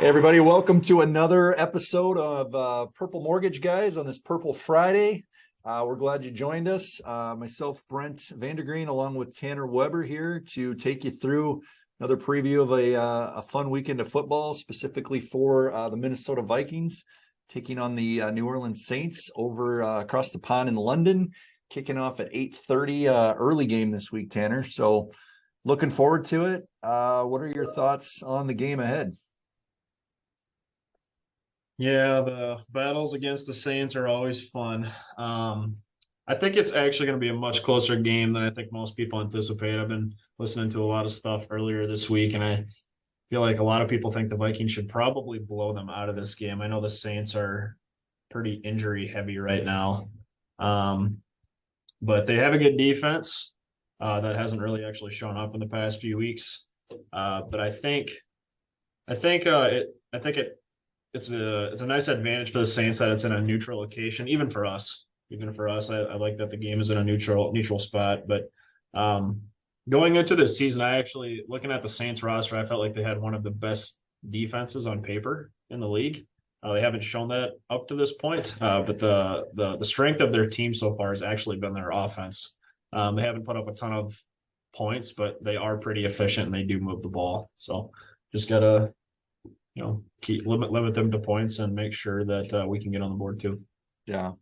Hey everybody, welcome to another episode of Purple Mortgage Guys on this Purple Friday. We're glad you joined us. Myself, Brent Vandergreen, along with Tanner Weber here to take you through another preview of a fun weekend of football, specifically for the Minnesota Vikings, taking on the New Orleans Saints over across the pond in London, kicking off at 8:30, early game this week, Tanner. So looking forward to it. What are your thoughts on the game ahead? Yeah, the battles against the Saints are always fun. I think it's actually going to be a much closer game than I think most people anticipate. I've been listening to a lot of stuff earlier this week, and I feel like a lot of people think the Vikings should probably blow them out of this game. I know the Saints are pretty injury heavy right now, um, but they have a good defense that hasn't really actually shown up in the past few weeks. But I think it's a nice advantage for the Saints that it's in a neutral location, even for us. Even for us, I like that the game is in a neutral spot. But going into this season, I actually looking at the Saints roster, I felt like they had one of the best defenses on paper in the league. They haven't shown that up to this point, but the strength of their team so far has actually been their offense. They haven't put up a ton of points, but they are pretty efficient and they do move the ball. So just gotta keep limit them to points and make sure that we can get on the board too. Yeah.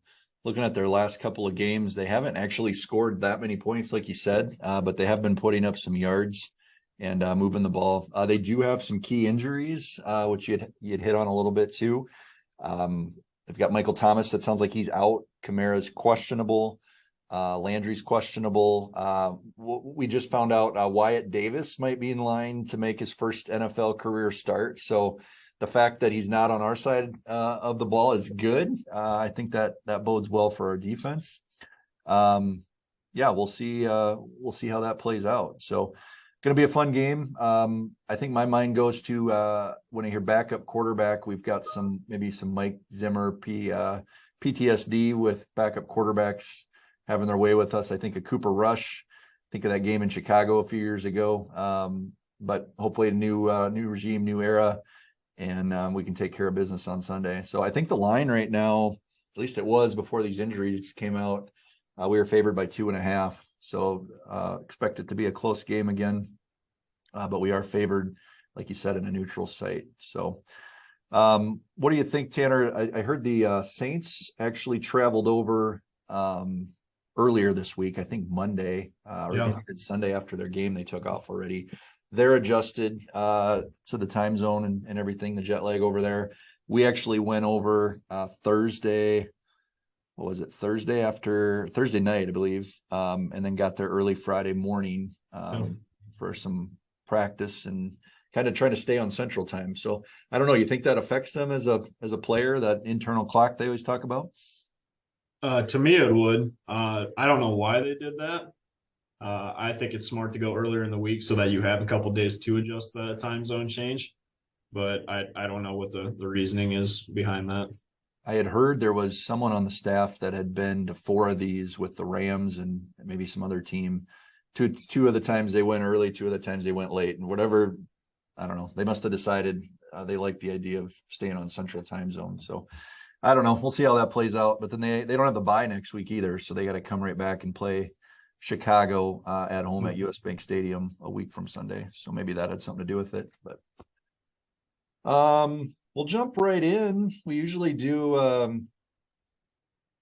Looking at their last couple of games, they haven't actually scored that many points, like you said, but they have been putting up some yards and moving the ball. They do have some key injuries, which you'd hit on a little bit too. They've got Michael Thomas. That sounds like he's out. Kamara's questionable. Landry's questionable. We just found out Wyatt Davis might be in line to make his first NFL career start. So the fact that he's not on our side of the ball is good. I think that bodes well for our defense. Yeah, we'll see how that plays out. So going to be a fun game. I think my mind goes to when I hear backup quarterback, we've got maybe some Mike Zimmer PTSD with backup quarterbacks having their way with us. I think of Cooper Rush. Think of that game in Chicago a few years ago. But hopefully a new regime, new era, and we can take care of business on Sunday. So I think the line right now, at least it was before these injuries came out, we were favored by 2.5. So expect it to be a close game again. But we are favored, like you said, in a neutral site. So what do you think, Tanner? I heard the Saints actually traveled over earlier this week, I think Monday, or maybe it's Sunday after their game, they took off already. They're adjusted to the time zone and everything, the jet lag over there. We actually went over Thursday. What was it? Thursday night, I believe, and then got there early Friday morning for some practice and kind of trying to stay on Central Time. So I don't know. You think that affects them as a player, that internal clock they always talk about? To me, it would. I don't know why they did that. I think it's smart to go earlier in the week so that you have a couple days to adjust the time zone change. But I don't know what the reasoning is behind that. I had heard there was someone on the staff that had been to 4 of these with the Rams and maybe some other team. Two of the times they went early, 2 of the times they went late, and whatever. I don't know. They must have decided they like the idea of staying on Central Time Zone. So I don't know. We'll see how that plays out. But then they don't have the bye next week either, so they got to come right back and play Chicago at home at US Bank Stadium a week from Sunday. So maybe that had something to do with it. But we'll jump right in. We usually do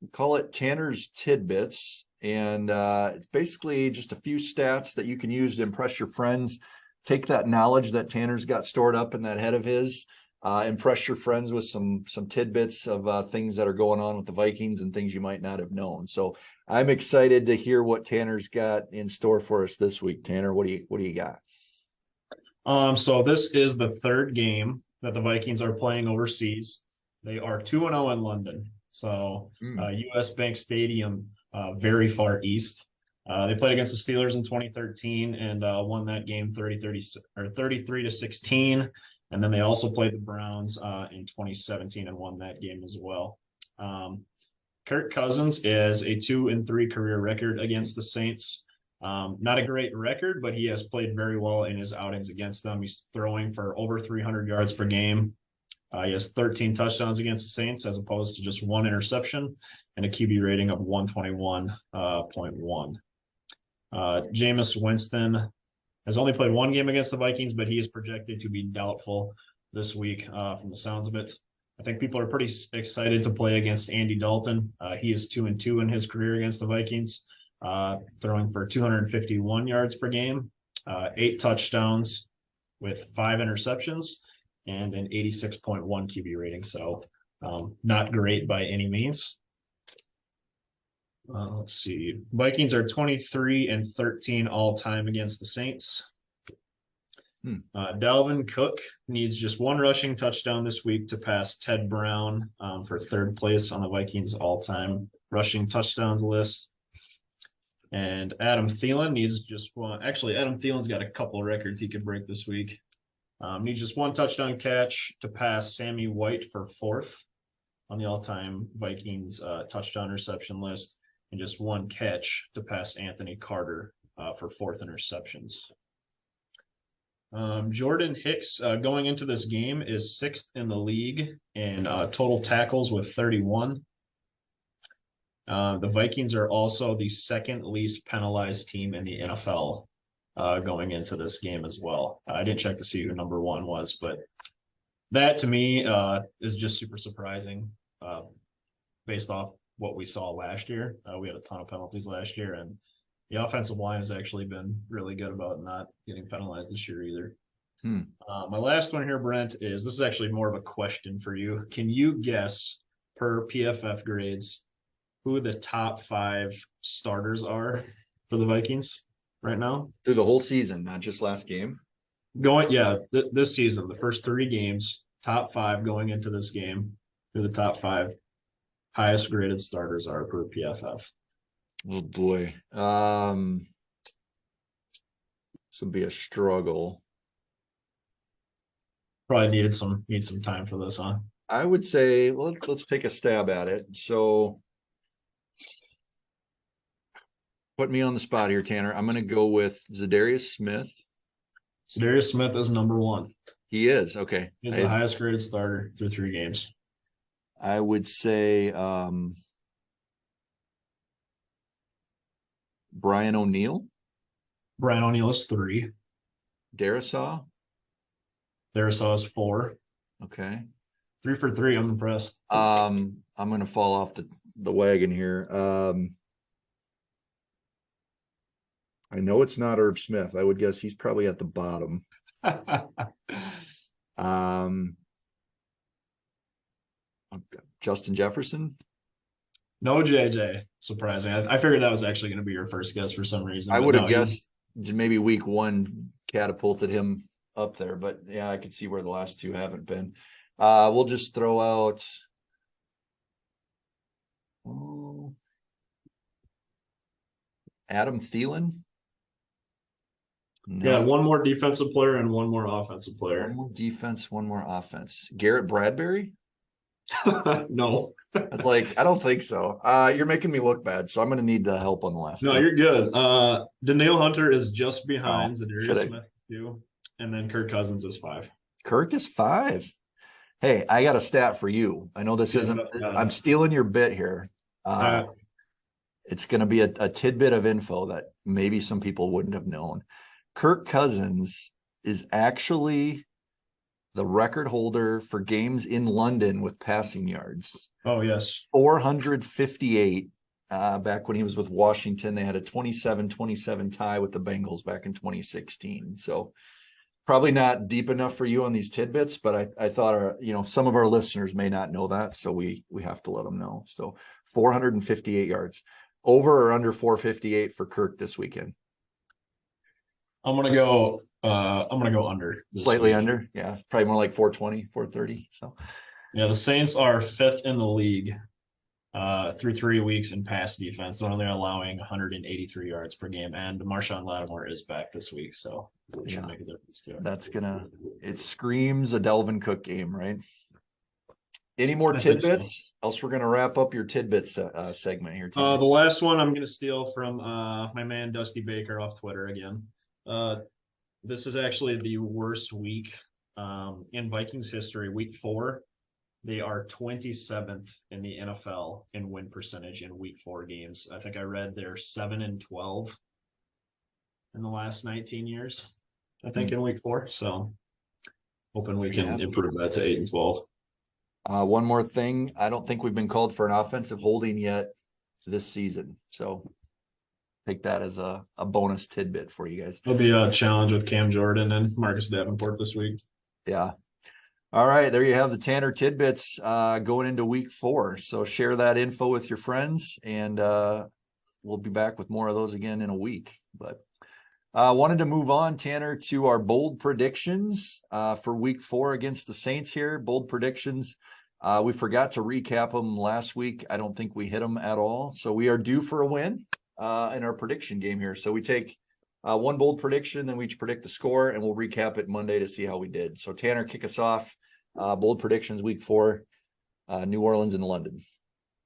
we call it Tanner's Tidbits, and it's basically just a few stats that you can use to impress your friends. Take that knowledge that Tanner's got stored up in that head of his. Impress your friends with some tidbits of things that are going on with the Vikings and things you might not have known. So I'm excited to hear what Tanner's got in store for us this week. Tanner, what do you got? So this is the third game that the Vikings are playing overseas. They are 2-0 in London. So US Bank Stadium, very far east. They played against the Steelers in 2013 and won that game 33-16. And then they also played the Browns in 2017 and won that game as well. Kirk Cousins is a 2-3 career record against the Saints. Not a great record, but he has played very well in his outings against them. He's throwing for over 300 yards per game, He has 13 touchdowns against the Saints as opposed to just 1 interception and a QB rating of 121.1. Jameis Winston has only played one game against the Vikings, but he is projected to be doubtful this week from the sounds of it. I think people are pretty excited to play against Andy Dalton. He is 2-2 in his career against the Vikings, throwing for 251 yards per game, 8 touchdowns with 5 interceptions, and an 86.1 QB rating. So not great by any means. Let's see. Vikings are 23-13 all time against the Saints. Dalvin Cook needs just 1 rushing touchdown this week to pass Ted Brown for 3rd place on the Vikings all-time rushing touchdowns list. And Adam Thielen needs just 1. Actually, Adam Thielen's got a couple of records he could break this week. Needs just 1 touchdown catch to pass Sammy White for 4th on the all-time Vikings touchdown reception list, and just 1 catch to pass Anthony Carter for 4th interceptions. Jordan Hicks going into this game is 6th in the league in total tackles with 31. The Vikings are also the 2nd least penalized team in the NFL going into this game as well. I didn't check to see who number 1 was, but that to me is just super surprising based off what we saw last year. We had a ton of penalties last year, and the offensive line has actually been really good about not getting penalized this year either. My last one here, Brent, this is actually more of a question for you. Can you guess, per PFF grades, who the top 5 starters are for the Vikings right now? Through the whole season, not just last game? This season, the first 3 games, top 5 going into this game, who the top 5 highest graded starters are per PFF. Oh boy. This would be a struggle. Probably need some time for this, huh? I would say let's take a stab at it. So put me on the spot here, Tanner. I'm going to go with Zadarius Smith. Zadarius Smith is number 1. He is, okay. He's the highest graded starter through 3 games. I would say Brian O'Neill. Brian O'Neill is 3. Darisaw. Darisaw is 4. Okay. 3 for 3. I'm impressed. I'm going to fall off the wagon here. I know it's not Herb Smith. I would guess he's probably at the bottom. Justin Jefferson. No JJ. Surprising. I figured that was actually going to be your first guess for some reason. I would have guessed maybe week 1 catapulted him up there, but yeah, I could see where the last 2 haven't been. We'll just throw out Adam Thielen. No. Yeah, 1 more defensive player and 1 more offensive player. 1 more defense, 1 more offense. Garrett Bradbury? No. I don't think so. You're making me look bad, so I'm going to need the help on the last one. No, you're good. Danielle Hunter is just behind Zadarius Smith, 2, and then Kirk Cousins is 5. Kirk is 5. Hey, I got a stat for you. I know this isn't – I'm stealing your bit here. It's going to be a tidbit of info that maybe some people wouldn't have known. Kirk Cousins is actually the record holder for games in London with passing yards. Oh, yes. 458 back when he was with Washington. They had a 27-27 tie with the Bengals back in 2016. So probably not deep enough for you on these tidbits, but I thought some of our listeners may not know that, so we have to let them know. So 458 yards. Over or under 458 for Kirk this weekend? I'm gonna go under. Slightly under, yeah, probably more like 420, 430. So yeah, the Saints are 5th in the league through 3 weeks in pass defense. They're only allowing 183 yards per game, and Marshawn Lattimore is back this week, so it should make a difference too. It screams a Dalvin Cook game, right? Any more tidbits? Else we're gonna wrap up your tidbits segment here. The last one I'm gonna steal from my man Dusty Baker off Twitter again. This is actually the worst week In Vikings history, week 4, they are 27th in the NFL in win percentage in week 4 games. I think I read they're 7-12 in the last 19 years, I think, in week 4. So hoping we can improve that to 8-12. One more thing. I don't think we've been called for an offensive holding yet this season. So take that as a bonus tidbit for you guys. It'll be a challenge with Cam Jordan and Marcus Davenport this week. Yeah. All right. There you have the Tanner tidbits going into week 4. So share that info with your friends, and we'll be back with more of those again in a week. But wanted to move on, Tanner, to our bold predictions for week 4 against the Saints here. Bold predictions. We forgot to recap them last week. I don't think we hit them at all. So we are due for a win in our prediction game here. So we take one bold prediction, then we each predict the score, and we'll recap it Monday to see how we did. So Tanner, kick us off. Bold predictions week 4, New Orleans and London.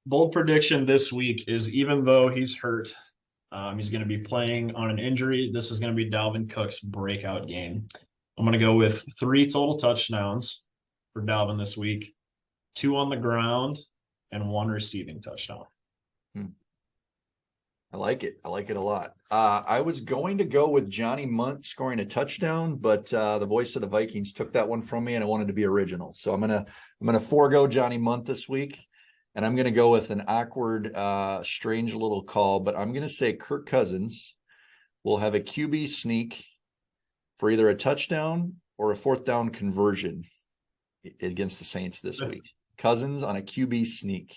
Bold prediction this week is, even though he's hurt, he's going to be playing on an injury, this is going to be Dalvin Cook's breakout game. I'm going to go with 3 total touchdowns for Dalvin this week, 2 on the ground, and 1 receiving touchdown. I like it. I like it a lot. I was going to go with Johnny Munt scoring a touchdown, but the voice of the Vikings took that one from me, and I wanted to be original. So I'm gonna forego Johnny Munt this week, and I'm gonna go with an awkward, strange little call. But I'm gonna say Kirk Cousins will have a QB sneak for either a touchdown or a 4th down conversion against the Saints this week. Cousins on a QB sneak.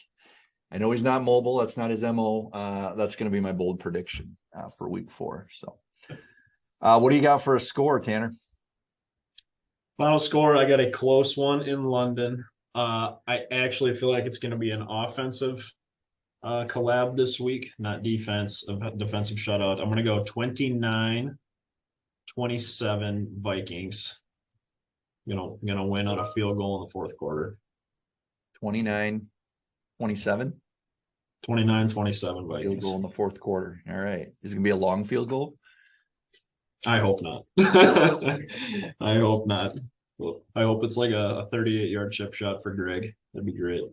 I know he's not mobile. That's not his MO. That's going to be my bold prediction for week 4. So what do you got for a score, Tanner? Final score, I got a close one in London. I actually feel like it's going to be an offensive collab this week, not defense, a defensive shutout. I'm going to go 29-27 Vikings. Gonna win on a field goal in the 4th quarter. 29-27? 29-27 Vikings. Field goal in the 4th quarter. All right. Is it going to be a long field goal? I hope not. I hope not. Well, I hope it's like a 38-yard chip shot for Greg. That'd be great.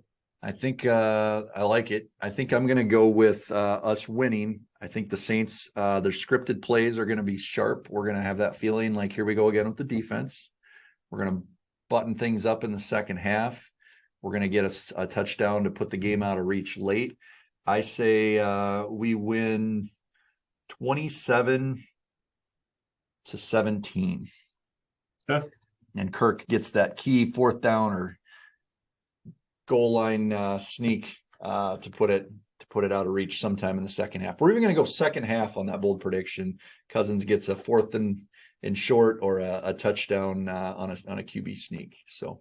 I think I like it. I think I'm going to go with us winning. I think the Saints, their scripted plays are going to be sharp. We're going to have that feeling like, here we go again with the defense. We're going to button things up in the second half. We're going to get a touchdown to put the game out of reach late. I say we win 27-17. Okay. And Kirk gets that key 4th down or goal line sneak to put it out of reach sometime in the second half. We're even going to go second half on that bold prediction. Cousins gets a 4th and short or a touchdown on a QB sneak. So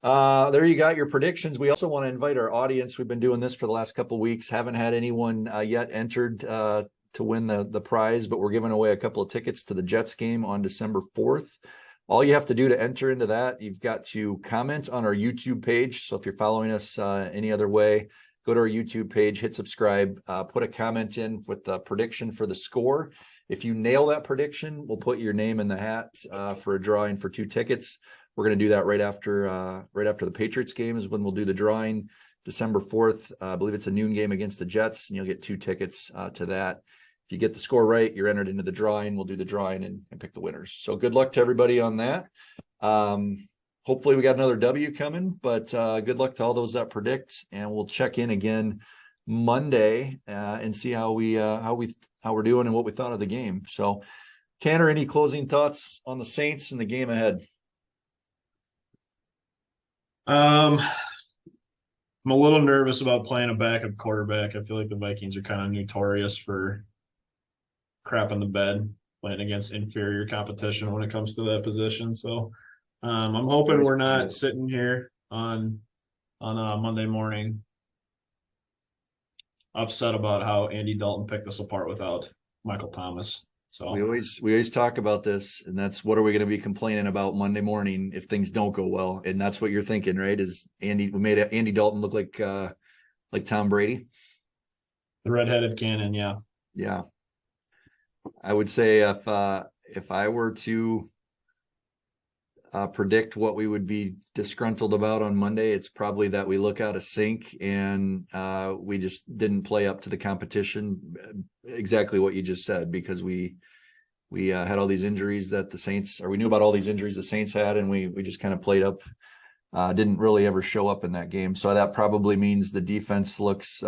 there you got your predictions. We also want to invite our audience. We've been doing this for the last couple of weeks. Haven't had anyone yet entered to win the prize, but we're giving away a couple of tickets to the Jets game on December 4th. All you have to do to enter into that, you've got to comment on our YouTube page. So if you're following us any other way, go to our YouTube page, hit subscribe, put a comment in with the prediction for the score. If you nail that prediction, we'll put your name in the hat for a drawing for 2 tickets. We're going to do that right after the Patriots game is when we'll do the drawing, December 4th. I believe it's a noon game against the Jets, and you'll get 2 tickets to that. If you get the score right, you're entered into the drawing. We'll do the drawing and pick the winners. So good luck to everybody on that. Hopefully we got another W coming, but good luck to all those that predict, and we'll check in again Monday and see how we're doing and what we thought of the game. So Tanner, any closing thoughts on the Saints and the game ahead? I'm a little nervous about playing a backup quarterback. I feel like the Vikings are kind of notorious for crapping the bed, playing against inferior competition when it comes to that position. So I'm hoping we're not sitting here on Monday morning upset about how Andy Dalton picked us apart without Michael Thomas. So we always talk about this, and that's what are we going to be complaining about Monday morning if things don't go well? And that's what you're thinking, right? Is we made Andy Dalton look like Tom Brady, the redheaded cannon? Yeah. Yeah. I would say if I were to predict what we would be disgruntled about on Monday, it's probably that we look out of sync and we just didn't play up to the competition. Exactly what you just said, because we had all these injuries that the Saints, or we knew about all these injuries the Saints had, and we just kind of played up. Didn't really ever show up in that game. So that probably means the defense looks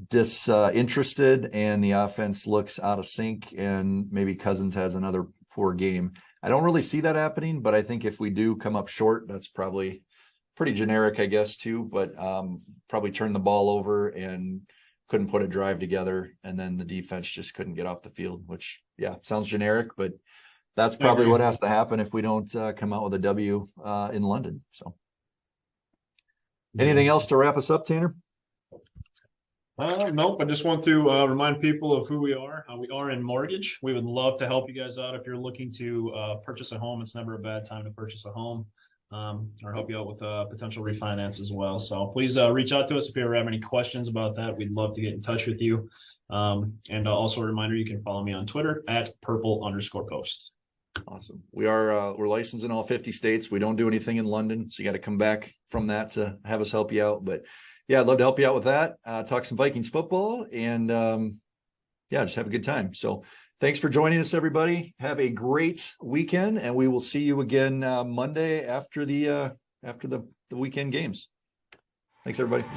disinterested and the offense looks out of sync, and maybe Cousins has another poor game. I don't really see that happening, but I think if we do come up short, that's probably pretty generic, I guess, too, but probably turn the ball over and couldn't put a drive together, and then the defense just couldn't get off the field, which, yeah, sounds generic, but that's probably what has to happen if we don't come out with a W in London. So anything else to wrap us up, Tanner? Nope. I just want to remind people of who we are. We are in mortgage. We would love to help you guys out if you're looking to purchase a home. It's never a bad time to purchase a home, or help you out with potential refinance as well. So please reach out to us if you ever have any questions about that. We'd love to get in touch with you. And also a reminder, you can follow me on Twitter at @purple_post. Awesome. We're licensed in all 50 states. We don't do anything in London, so you got to come back from that to have us help you out. But yeah, I'd love to help you out with that. Talk some Vikings football, and yeah, just have a good time. So thanks for joining us, everybody. Have a great weekend, and we will see you again Monday after the weekend games. Thanks, everybody.